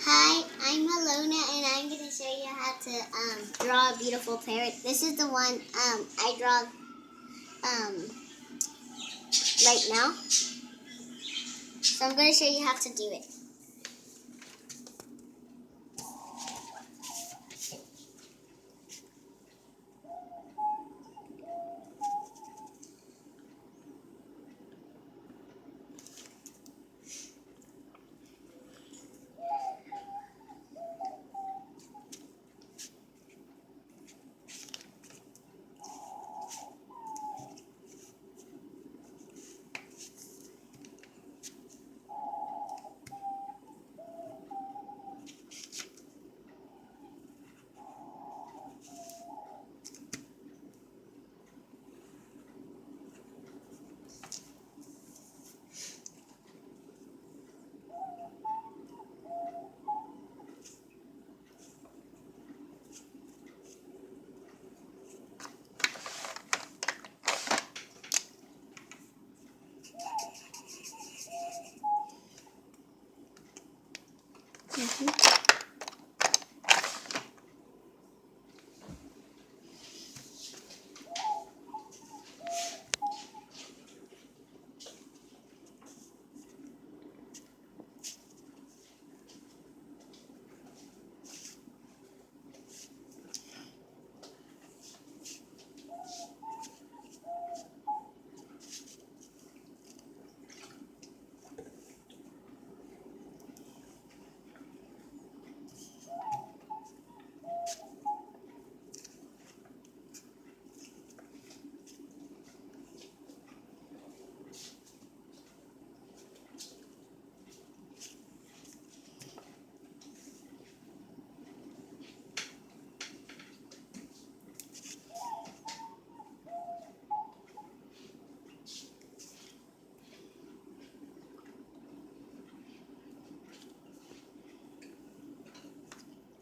Hi, I'm Alona, and I'm going to show you how to draw a beautiful parrot. This is the one I draw right now. So I'm going to show you how to do it.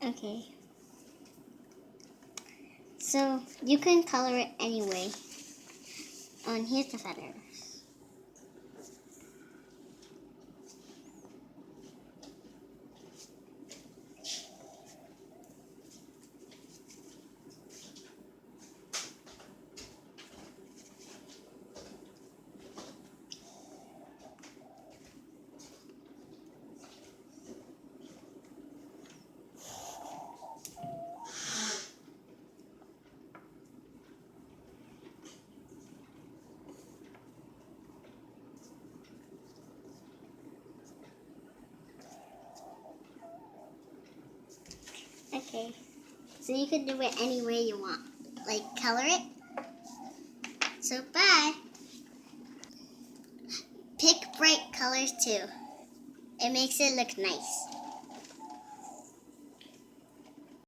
Okay. So you can color it anyway. And here's the feathers. Okay. So you can do it any way you want. Like color it. So bye. Pick bright colors too. It makes it look nice.